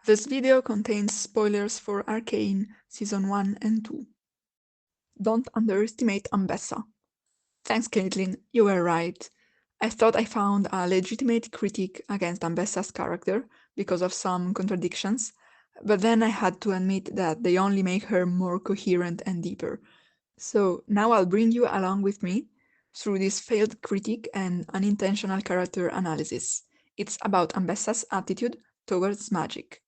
This video contains spoilers for Arcane Season 1 and 2. Don't underestimate AMBESSA. Thanks, Caitlin, you were right. I thought I found a legitimate critique against AMBESSA's character because of some contradictions, but then I had to admit that they only make her more coherent and deeper. So now I'll bring you along with me through this failed critique and unintentional character analysis. It's about AMBESSA's attitude towards magic.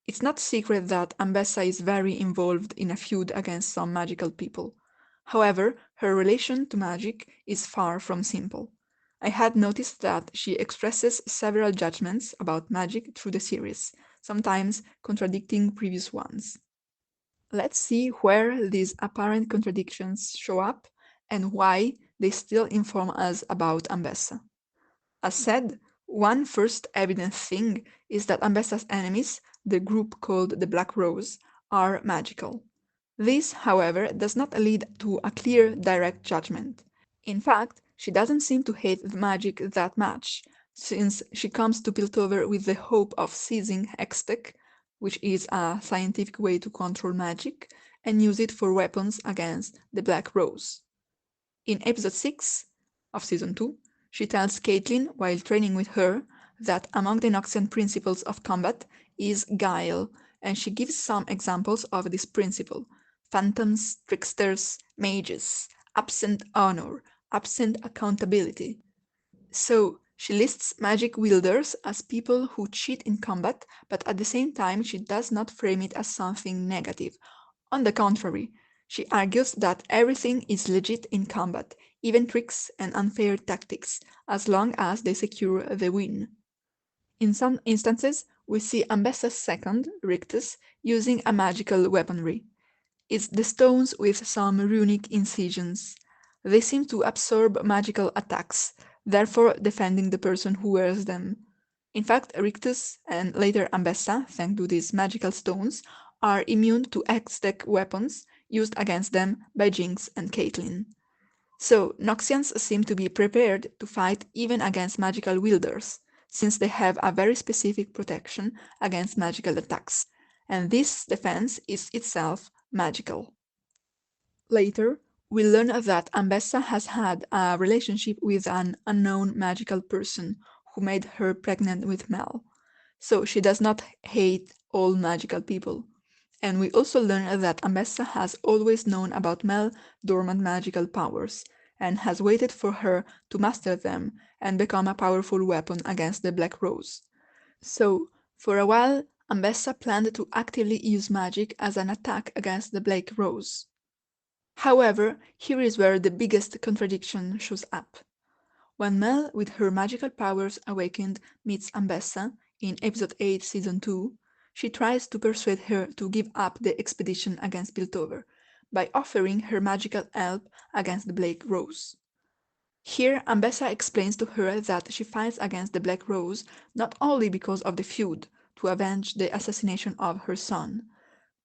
It's not secret that AMBESSA is very involved in a feud against some magical people. However, her relation to magic is far from simple. I had noticed that she expresses several judgments about magic through the series, sometimes contradicting previous ones. Let's see where these apparent contradictions show up and why they still inform us about AMBESSA. As said, one first evident thing is that AMBESSA's enemies, the group called the Black Rose, are magical. This, however, does not lead to a clear, direct judgment. In fact, she doesn't seem to hate the magic that much, since she comes to Piltover with the hope of seizing Hextech, which is a scientific way to control magic, and use it for weapons against the Black Rose. In episode 6 of season 2, she tells Caitlin while training with her that among the Noxian principles of combat is guile, and she gives some examples of this principle: phantoms, tricksters, mages, absent honor, absent accountability. So she lists magic wielders as people who cheat in combat, but at the same time she does not frame it as something negative. On the contrary, she argues that everything is legit in combat, even tricks and unfair tactics, as long as they secure the win. In some instances, we see AMBESSA's second, RIcuts, using a magical weaponry. It's the stones with some runic incisions. They seem to absorb magical attacks, therefore defending the person who wears them. In fact, RIcuts and later AMBESSA, thanks to these magical stones, are immune to Hextech weapons used against them by Jinx and Caitlin. So, Noxians seem to be prepared to fight even against magical wielders, since they have a very specific protection against magical attacks, and this defense is itself magical. Later, we learn that AMBESSA has had a relationship with an unknown magical person who made her pregnant with Mel. So she does not hate all magical people. And we also learn that AMBESSA has always known about Mel's dormant magical powers, and has waited for her to master them and become a powerful weapon against the Black Rose. So, for a while, AMBESSA planned to actively use magic as an attack against the Black Rose. However, here is where the biggest contradiction shows up. When Mel, with her magical powers awakened, meets AMBESSA in episode 8 season 2, she tries to persuade her to give up the expedition against Piltover by offering her magical help against the Black Rose. Here, AMBESSA explains to her that she fights against the Black Rose not only because of the feud to avenge the assassination of her son,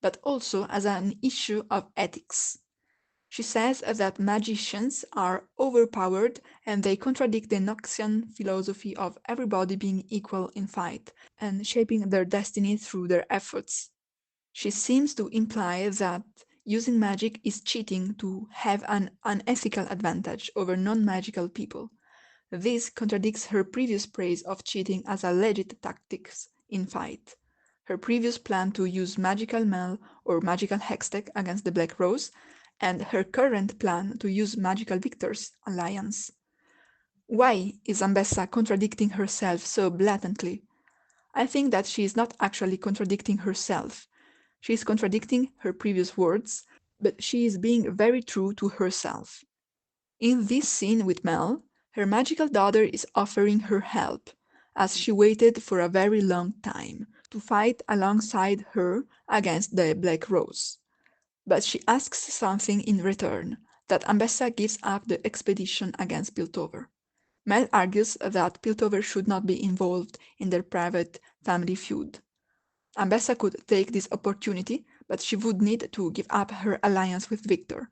but also as an issue of ethics. She says that magicians are overpowered and they contradict the Noxian philosophy of everybody being equal in fight and shaping their destiny through their efforts. She seems to imply that using magic is cheating to have an unethical advantage over non-magical people. This contradicts her previous praise of cheating as a legit tactic in fight. Her previous plan to use magical Mel or magical Hextech against the Black Rose, and her current plan to use magical Victor's alliance. Why is AMBESSA contradicting herself so blatantly? I think that she is not actually contradicting herself. She is contradicting her previous words, but she is being very true to herself. In this scene with Mel, her magical daughter is offering her help, as she waited for a very long time to fight alongside her against the Black Rose. But she asks something in return, that AMBESSA gives up the expedition against Piltover. Mel argues that Piltover should not be involved in their private family feud. AMBESSA could take this opportunity, but she would need to give up her alliance with Victor.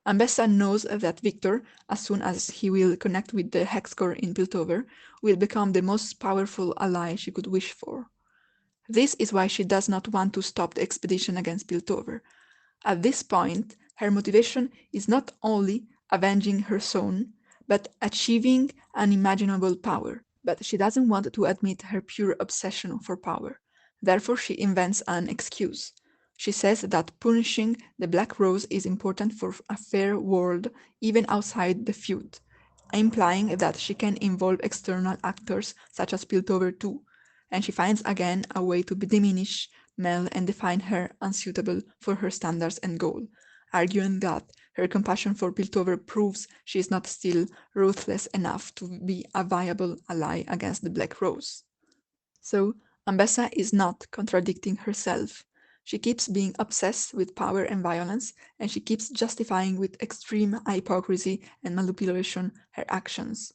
AMBESSA knows that Victor, as soon as he will connect with the Hexcore in Piltover, will become the most powerful ally she could wish for. This is why she does not want to stop the expedition against Piltover. At this point, her motivation is not only avenging her son, but achieving unimaginable power. But she doesn't want to admit her pure obsession for power. Therefore, she invents an excuse. She says that punishing the Black Rose is important for a fair world even outside the feud, implying that she can involve external actors such as Piltover too, and she finds again a way to diminish Mel and define her unsuitable for her standards and goal, arguing that her compassion for Piltover proves she is not still ruthless enough to be a viable ally against the Black Rose. So, Ambessa is not contradicting herself. She keeps being obsessed with power and violence, and she keeps justifying with extreme hypocrisy and manipulation her actions.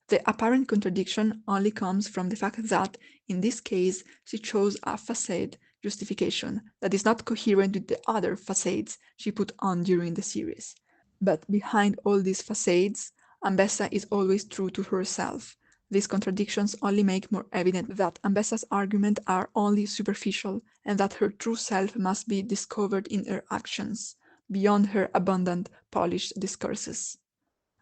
The apparent contradiction only comes from the fact that, in this case, she chose a facade justification that is not coherent with the other facades she put on during the series. But behind all these facades, Ambessa is always true to herself. These contradictions only make more evident that Ambessa's arguments are only superficial and that her true self must be discovered in her actions, beyond her abundant, polished discourses.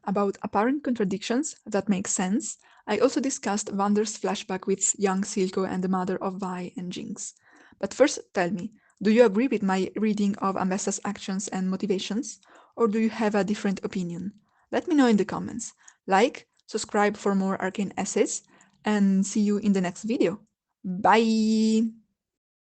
About apparent contradictions that make sense, I also discussed Wander's flashback with young Silco and the mother of Vi and Jinx. But first tell me, do you agree with my reading of Ambessa's actions and motivations? Or do you have a different opinion? Let me know in the comments. Like, subscribe for more arcane essays, and see you in the next video. Bye!